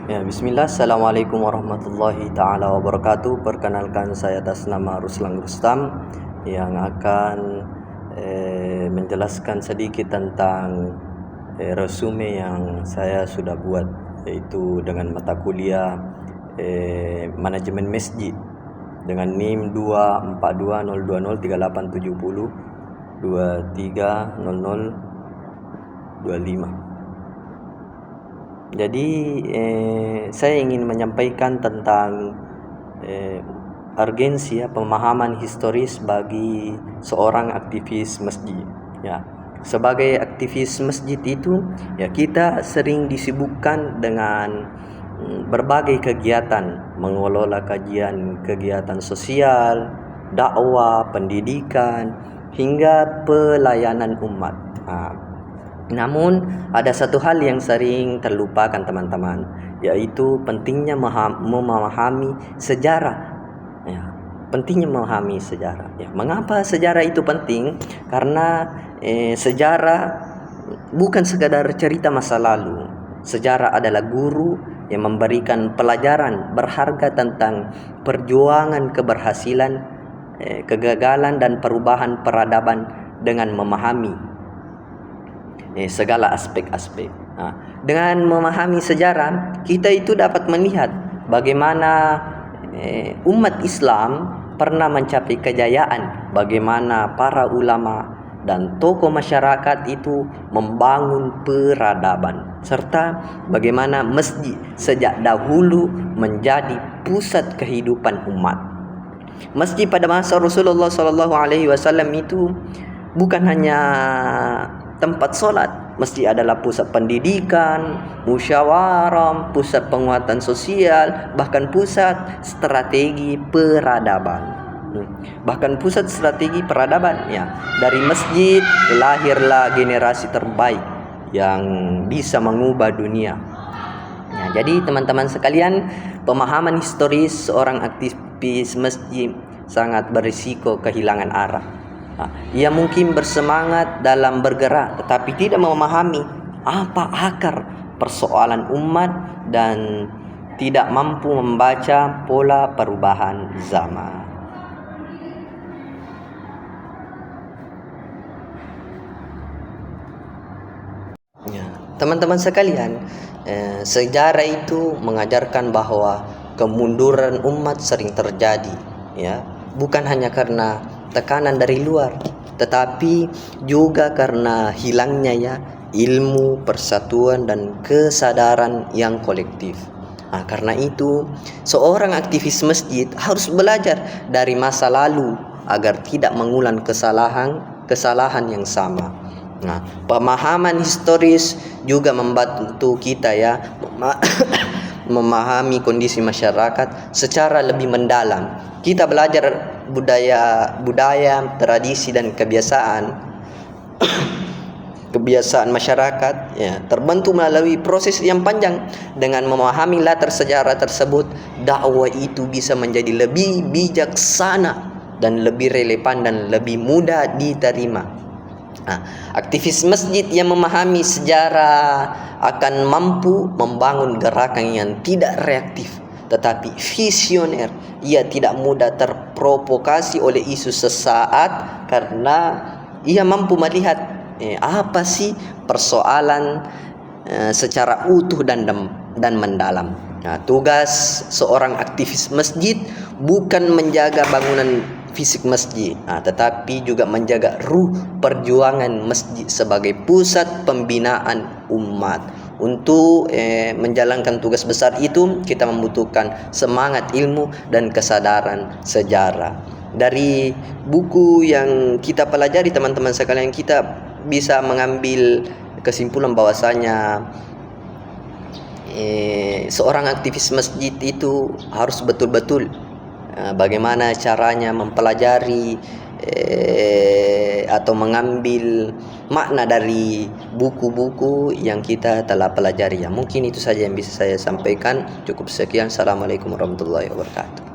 Ya, bismillah, assalamualaikum warahmatullahi ta'ala wabarakatuh. Perkenalkan, saya atas nama Ruslan Rustam yang akan menjelaskan sedikit tentang resume yang saya sudah buat, yaitu dengan mata kuliah manajemen masjid dengan NIM 2420020230025. Jadi saya ingin menyampaikan tentang urgensi pemahaman historis bagi seorang aktivis masjid. Ya, sebagai aktivis masjid itu ya kita sering disibukkan dengan berbagai kegiatan, mengelola kegiatan sosial, dakwah, pendidikan, hingga pelayanan umat. Namun ada satu hal yang sering terlupakan teman-teman, yaitu pentingnya memahami sejarah. Ya, pentingnya memahami sejarah. Ya, mengapa sejarah itu penting? Karena sejarah bukan sekadar cerita masa lalu. Sejarah adalah guru yang memberikan pelajaran berharga tentang perjuangan, keberhasilan, kegagalan, dan perubahan peradaban dengan memahami segala aspek-aspek. Dengan memahami sejarah, kita itu dapat melihat bagaimana umat Islam pernah mencapai kejayaan, bagaimana para ulama dan tokoh masyarakat itu membangun peradaban, serta bagaimana masjid sejak dahulu menjadi pusat kehidupan umat. Masjid pada masa Rasulullah SAW itu bukan hanya tempat sholat. Masjid adalah pusat pendidikan, musyawarah, pusat penguatan sosial, bahkan pusat strategi peradaban. Ya, dari masjid lahirlah generasi terbaik yang bisa mengubah dunia. Ya, jadi teman-teman sekalian, pemahaman historis seorang aktivis masjid sangat berisiko kehilangan arah. Ia mungkin bersemangat dalam bergerak, tetapi tidak memahami apa akar persoalan umat dan tidak mampu membaca pola perubahan zaman. Ya, teman-teman sekalian, sejarah itu mengajarkan bahwa kemunduran umat sering terjadi, ya, bukan hanya karena tekanan dari luar, tetapi juga karena hilangnya ilmu, persatuan, dan kesadaran yang kolektif. Karena itu seorang aktivis masjid harus belajar dari masa lalu agar tidak mengulang kesalahan yang sama. Pemahaman historis juga membantu kita memahami kondisi masyarakat secara lebih mendalam. Kita belajar budaya, tradisi, dan kebiasaan masyarakat, ya, terbentuk melalui proses yang panjang. Dengan memahami latar sejarah tersebut, dakwah itu bisa menjadi lebih bijaksana dan lebih relevan dan lebih mudah diterima. Aktivis masjid yang memahami sejarah akan mampu membangun gerakan yang tidak reaktif tetapi visioner. Ia tidak mudah terprovokasi oleh isu sesaat karena ia mampu melihat apa sih persoalan secara utuh dan mendalam. Tugas seorang aktivis masjid bukan menjaga bangunan fisik masjid, tetapi juga menjaga ruh perjuangan masjid sebagai pusat pembinaan umat. Untuk menjalankan tugas besar itu, kita membutuhkan semangat ilmu dan kesadaran sejarah. Dari buku yang kita pelajari, teman-teman sekalian, kita bisa mengambil kesimpulan bahwasanya seorang aktivis masjid itu harus betul-betul bagaimana caranya mempelajari atau mengambil makna dari buku-buku yang kita telah pelajari. Mungkin itu saja yang bisa saya sampaikan. Cukup sekian. Assalamualaikum warahmatullahi wabarakatuh.